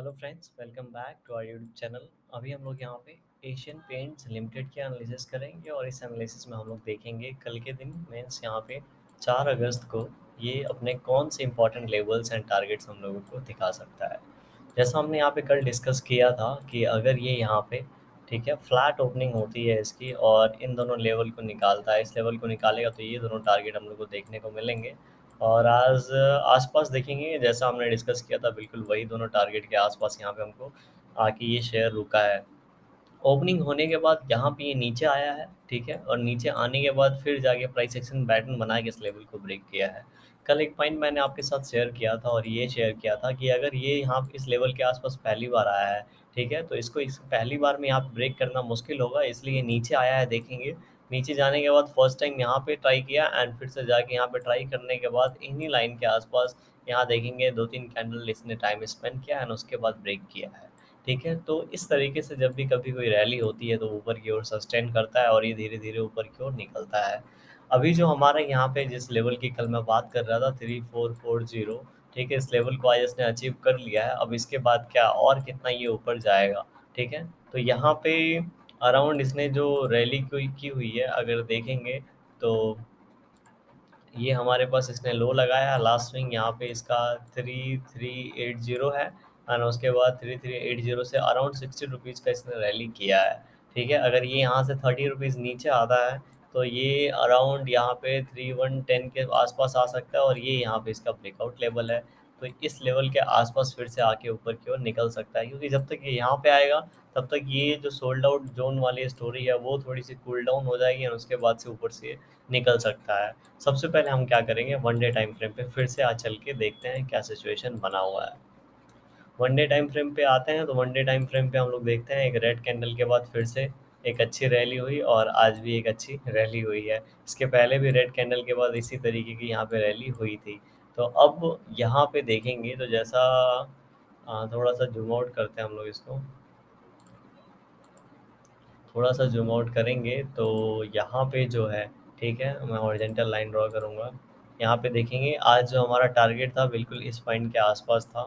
Hello friends, welcome back to our YouTube channel. अभी हम लोग यहाँ पे एशियन पेंट्स लिमिटेड की एनालिसिस करेंगे और इस एनालिसिस में हम लोग देखेंगे कल के दिन मीन्स यहाँ पे 4 अगस्त को ये अपने कौन से इंपॉर्टेंट लेवल्स एंड टारगेट्स हम लोगों को दिखा सकता है। जैसा हमने यहाँ पे कल डिस्कस किया था कि अगर ये यहाँ पे ठीक है फ्लैट ओपनिंग होती है इसकी और इन दोनों लेवल को निकालता है, इस लेवल को निकालेगा तो ये दोनों टारगेट हम लोग को देखने को मिलेंगे। और आज आसपास देखेंगे जैसा हमने डिस्कस किया था बिल्कुल वही दोनों टारगेट के आसपास यहाँ पे हमको आके ये शेयर रुका है। ओपनिंग होने के बाद यहाँ पे ये नीचे आया है, ठीक है, और नीचे आने के बाद फिर जाके प्राइस एक्शन पैटर्न बना के इस लेवल को ब्रेक किया है। कल एक पॉइंट मैंने आपके साथ शेयर किया था और ये शेयर किया था कि अगर ये यहाँ इस लेवल के आसपास पहली बार आया है, ठीक है, तो इसको इस पहली बार में यहाँ ब्रेक करना मुश्किल होगा, इसलिए नीचे आया है देखेंगे। नीचे जाने के बाद फर्स्ट टाइम यहाँ पे ट्राई किया एंड फिर से जाके यहाँ पे ट्राई करने के बाद इन्हीं लाइन के आसपास यहाँ देखेंगे 2-3 कैंडल इसने टाइम स्पेंड किया एंड उसके बाद ब्रेक किया है। ठीक है, तो इस तरीके से जब भी कभी कोई रैली होती है तो ऊपर की ओर सस्टेन करता है और ये धीरे धीरे ऊपर की ओर निकलता है। अभी जो हमारा यहाँ पे जिस लेवल की कल मैं बात कर रहा था 3440, ठीक है, इस लेवल को आज इसने अचीव कर लिया है। अब इसके बाद क्या और कितना ये ऊपर जाएगा, ठीक है, तो यहाँ पे अराउंड इसने जो रैली कोई की हुई है अगर देखेंगे तो ये हमारे पास इसने लो लगाया लास्ट स्विंग यहाँ पे इसका 3380 है एंड उसके बाद 3380 से अराउंड 60 रुपीज़ का इसने रैली किया है। ठीक है, अगर ये यहाँ से 30 रुपीज़ नीचे आता है तो ये अराउंड यहाँ पे 3110 के आसपास आ सकता है और ये यहाँ पे इसका ब्रेकआउट लेवल है। तो इस लेवल के आसपास फिर से आके ऊपर की ओर निकल सकता है, क्योंकि जब तक ये यहाँ पे आएगा तब तक ये जो सोल्ड आउट जोन वाली स्टोरी है वो थोड़ी सी कूल डाउन हो जाएगी और उसके बाद से ऊपर से निकल सकता है। सबसे पहले हम क्या करेंगे, वन डे टाइम फ्रेम पे फिर से आज चल के देखते हैं क्या सिचुएशन बना हुआ है। वन डे टाइम फ्रेम पे आते हैं तो वन डे टाइम फ्रेम पे हम लोग देखते हैं एक रेड कैंडल के बाद फिर से एक अच्छी रैली हुई और आज भी एक अच्छी रैली हुई है। इसके पहले भी रेड कैंडल के बाद इसी तरीके की यहाँ पे रैली हुई थी। तो अब यहाँ पे देखेंगे तो जैसा थोड़ा सा जूम आउट करते हैं हम लोग इसको, थोड़ा सा जूम आउट करेंगे तो यहाँ पे जो है, ठीक है, मैं हॉरिजॉन्टल लाइन ड्रॉ करूँगा। यहाँ पे देखेंगे आज जो हमारा टारगेट था बिल्कुल इस पॉइंट के आसपास था,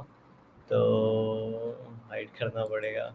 तो हाइड करना पड़ेगा।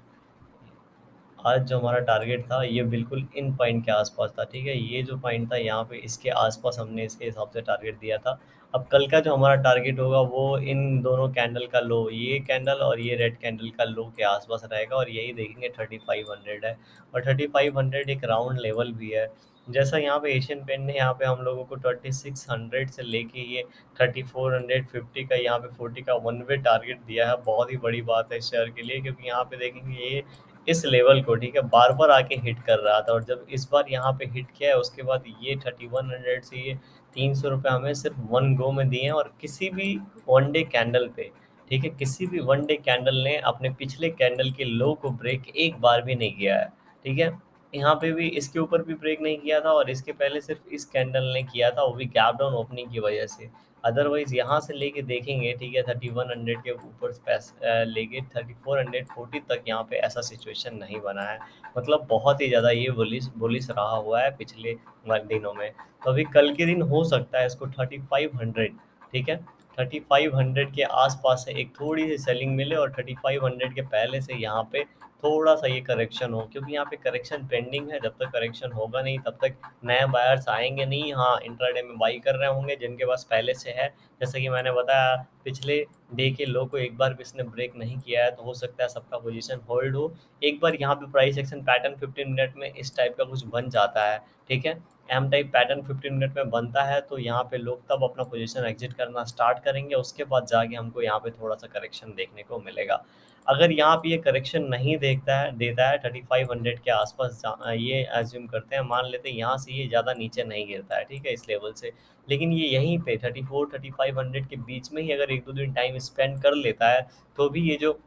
आज जो हमारा टारगेट था ये बिल्कुल इन पॉइंट के आसपास था, ठीक है, ये जो पॉइंट था यहाँ पे इसके आसपास हमने इसके हिसाब से टारगेट दिया था। अब कल का जो हमारा टारगेट होगा वो इन दोनों कैंडल का लो, ये कैंडल और ये रेड कैंडल का लो के आसपास रहेगा और यही देखेंगे 3500 है। और 3500 एक राउंड लेवल भी है। जैसा यहाँ पे एशियन पेंट ने यहाँ पे हम लोगों को 2600 से लेके ये 3450 का यहाँ पे 40 का वन वे टारगेट दिया है। बहुत ही बड़ी बात है इस शेयर के लिए, क्योंकि यहाँ पे देखेंगे ये इस लेवल को, ठीक है, बार बार आके हिट कर रहा था और जब इस बार यहाँ पे हिट किया है उसके बाद ये 3100 से ये 300 रुपये हमें सिर्फ वन गो में दिए हैं। और किसी भी वन डे कैंडल पे, ठीक है, किसी भी वन डे कैंडल ने अपने पिछले कैंडल के लो को ब्रेक एक बार भी नहीं किया है। ठीक है, यहाँ पे भी इसके ऊपर भी ब्रेक नहीं किया था और इसके पहले सिर्फ इस कैंडल ने किया था, वो भी गैप डाउन ओपनिंग की वजह से। अदरवाइज यहाँ से लेके देखेंगे, ठीक है, 3100 के ऊपर लेके 3440 तक यहाँ पे ऐसा सिचुएशन नहीं बना है। मतलब बहुत ही ज़्यादा ये बुलिश बुलिश रहा हुआ है पिछले दिनों में। तो अभी कल के दिन हो सकता है इसको 3500, ठीक है, 3500 के आसपास से एक थोड़ी सी सेलिंग मिले और 3500 के पहले से यहाँ पे थोड़ा सा ये करेक्शन हो, क्योंकि यहाँ पे करेक्शन पेंडिंग है। जब तक करेक्शन होगा नहीं तब तक नए बायर्स आएंगे नहीं। हाँ, इंट्राडे में बाई कर रहे होंगे जिनके पास पहले से है। जैसे कि मैंने बताया पिछले डे के लो को एक बार भी इसने ब्रेक नहीं किया है तो हो सकता है सबका पोजीशन होल्ड हो। एक बार यहाँ पे प्राइस एक्शन पैटर्न 15 मिनट में इस टाइप का कुछ बन जाता है, ठीक है, एम टाइप पैटर्न 15 मिनट में बनता है तो यहाँ पे लोग तब अपना पोजीशन एग्जिट करना स्टार्ट करेंगे। उसके बाद जाके हमको यहाँ पे थोड़ा सा करेक्शन देखने को मिलेगा। अगर यहाँ पे ये करेक्शन नहीं देखता है देता है 3500 के आसपास ये एज्यूम करते हैं, मान लेते हैं यहाँ से ये ज़्यादा नीचे नहीं गिरता है, ठीक है, इस लेवल से, लेकिन ये यहीं पे 34-3500 के बीच में ही अगर एक दो दिन टाइम स्पेंड कर लेता है तो भी ये जो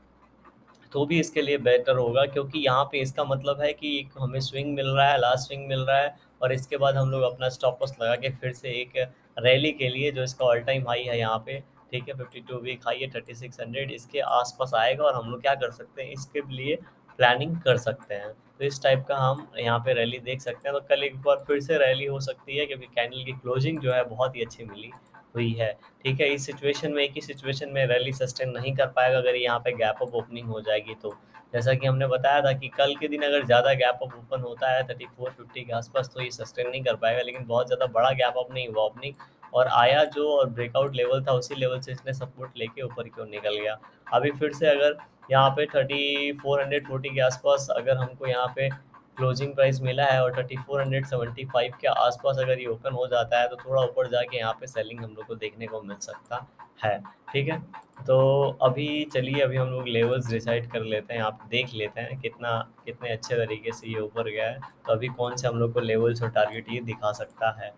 तो भी इसके लिए बेटर होगा, क्योंकि यहाँ पे इसका मतलब है कि एक हमें स्विंग मिल रहा है, लास्ट स्विंग मिल रहा है और इसके बाद हम लोग अपना स्टॉप लॉस लगा के फिर से एक रैली के लिए जो इसका ऑल टाइम हाई है यहाँ पे, ठीक है, 52 वीक हाई है 3600, इसके आसपास आएगा और हम लोग क्या कर सकते हैं इसके लिए प्लानिंग कर सकते हैं। तो इस टाइप का हम यहाँ पे रैली देख सकते हैं। तो कल एक बार फिर से रैली हो सकती है क्योंकि कैंडल की क्लोजिंग जो है बहुत ही अच्छी मिली। हुई है, ठीक है? इस सिचुएशन में, एक ही सिचुएशन में रैली सस्टेन नहीं कर पाएगा अगर यहाँ पे गैप अप ओपनिंग हो जाएगी तो। जैसा कि हमने बताया था कि कल के दिन अगर ज़्यादा गैप अप ओपन होता है 3450 के आसपास तो ये सस्टेन नहीं कर पाएगा, लेकिन बहुत ज़्यादा बड़ा गैप अप नहीं हुआ ओपनिंग, और आया जो और ब्रेकआउट लेवल था उसी लेवल से इसने सपोर्ट लेके ऊपर की ओर निकल गया। अभी फिर से अगर यहाँ पे 3440 के आसपास अगर हमको यहाँ पे क्लोजिंग प्राइस मिला है और 3475 के आसपास अगर ये ओपन हो जाता है तो थोड़ा ऊपर जाके यहाँ पे सेलिंग हम लोग को देखने को मिल सकता है, ठीक है? तो अभी चलिए, अभी हम लोग लेवल्स डिसाइड कर लेते हैं, आप देख लेते हैं कितना कितने अच्छे तरीके से ये ऊपर गया है। तो अभी कौन से हम लोग को लेवल्स और टारगेट ये दिखा सकता है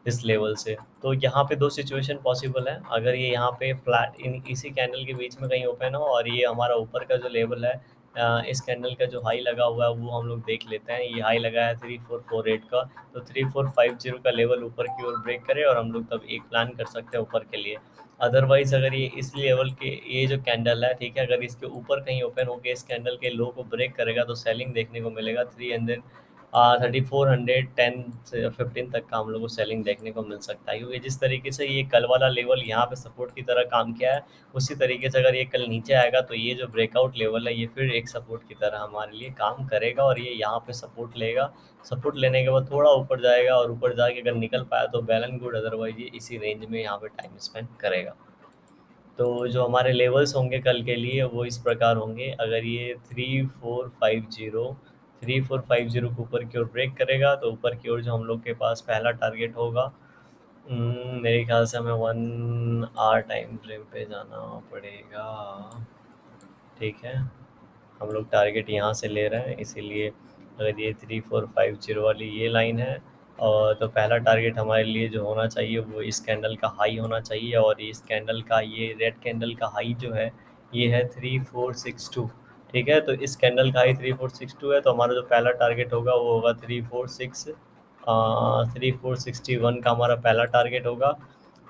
इस लेवल से। तो यहाँ पे दो सिचुएशन पॉसिबल है, अगर ये यहाँ पे फ्लैट इन इसी कैंडल के बीच में कहीं ओपन हो और ये हमारा ऊपर का जो लेवल है, इस कैंडल का जो हाई लगा हुआ है वो हम लोग देख लेते हैं। ये हाई लगा है 3448 का, तो 3450 का लेवल ऊपर की ओर ब्रेक करे और हम लोग तब एक प्लान कर सकते हैं ऊपर के लिए। अदरवाइज अगर ये इस लेवल के, ये जो कैंडल है, ठीक है, अगर इसके ऊपर कहीं ओपन होकर इस कैंडल के लो को ब्रेक करेगा तो सेलिंग देखने को मिलेगा 3410 से 15 तक का हम लोग को सेलिंग देखने को मिल सकता है, क्योंकि जिस तरीके से ये कल वाला लेवल यहाँ पे सपोर्ट की तरह काम किया है उसी तरीके से अगर ये कल नीचे आएगा तो ये जो ब्रेकआउट लेवल है ये फिर एक सपोर्ट की तरह हमारे लिए काम करेगा और ये यहाँ पे सपोर्ट लेगा। सपोर्ट लेने के बाद थोड़ा ऊपर जाएगा और ऊपर जाके अगर निकल पाया तो वेल एंड गुड, अदरवाइज ये इसी रेंज में यहाँ पे टाइम स्पेंड करेगा। तो जो हमारे लेवल्स होंगे कल के लिए वो इस प्रकार होंगे, अगर ये 3450 के ऊपर की ओर ब्रेक करेगा तो ऊपर की ओर जो हम लोग के पास पहला टारगेट होगा, मेरे ख्याल से हमें 1 आवर टाइम फ्रेम पे जाना पड़ेगा, ठीक है? हम लोग टारगेट यहाँ से ले रहे हैं, इसीलिए अगर ये 3450 वाली ये लाइन है, और तो पहला टारगेट हमारे लिए जो होना चाहिए वो इस कैंडल का हाई होना चाहिए, और इस कैंडल का, ये रेड कैंडल का हाई जो है ये है 3462, ठीक है? तो इस कैंडल का हाई 3462 है, तो हमारा जो पहला टारगेट होगा वो होगा 3461 का हमारा पहला टारगेट होगा,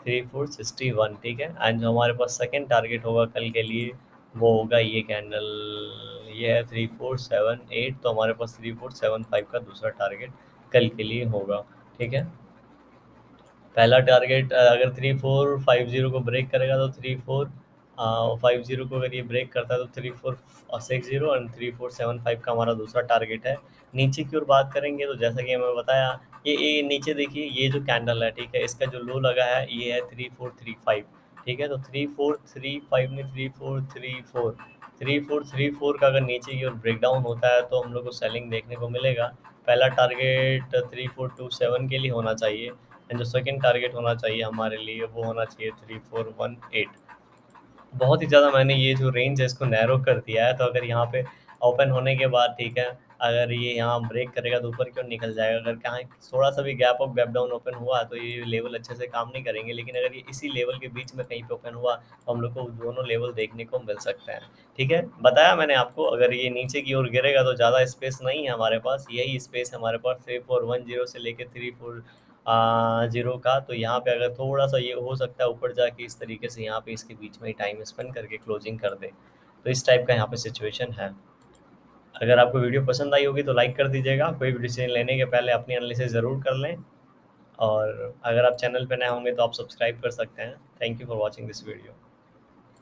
3461, ठीक है? एंड जो हमारे पास सेकंड टारगेट होगा कल के लिए वो होगा ये कैंडल, ये है 3478, तो हमारे पास 3475 का दूसरा टारगेट कल के लिए होगा, ठीक है? पहला टारगेट अगर 3450 को ब्रेक करेगा तो 3450 को अगर ये ब्रेक करता है तो 3460 और 3475 का हमारा दूसरा टारगेट है। नीचे की ओर बात करेंगे तो जैसा कि मैंने बताया, ये नीचे देखिए, ये जो कैंडल है, ठीक है, इसका जो लो लगा है ये है 3435, ठीक है? तो 3435 में 3434 का अगर नीचे की ओर ब्रेकडाउन होता है तो हम लोग को सेलिंग देखने को मिलेगा। पहला टारगेट 3427 के लिए होना चाहिए, एंड जो सेकंड टारगेट होना चाहिए हमारे लिए वो होना चाहिए 3418। बहुत ही ज़्यादा मैंने ये जो रेंज है इसको नैरो कर दिया है, तो अगर यहाँ पे ओपन होने के बाद, ठीक है, अगर ये यहाँ ब्रेक करेगा तो ऊपर क्यों निकल जाएगा, अगर कहाँ थोड़ा सा भी gap up gap down open हुआ तो ये लेवल अच्छे से काम नहीं करेंगे, लेकिन अगर ये इसी लेवल के बीच में कहीं पे ओपन हुआ तो हम लोग को दोनों लेवल देखने को मिल सकते हैं, ठीक है? बताया मैंने आपको, अगर ये नीचे की ओर गिरेगा तो ज़्यादा स्पेस नहीं है हमारे पास, यही स्पेस है हमारे पास 3410 से लेके 34 जीरो का, तो यहाँ पे अगर थोड़ा सा ये हो सकता है ऊपर जाके इस तरीके से यहाँ पे इसके बीच में ही टाइम स्पेंड करके क्लोजिंग कर दे, तो इस टाइप का यहाँ पे सिचुएशन है। अगर आपको वीडियो पसंद आई होगी तो लाइक कर दीजिएगा, कोई भी डिसीजन लेने के पहले अपनी एनालिसिस ज़रूर कर लें, और अगर आप चैनल पे नए होंगे तो आप सब्सक्राइब कर सकते हैं। Thank you for watching this video.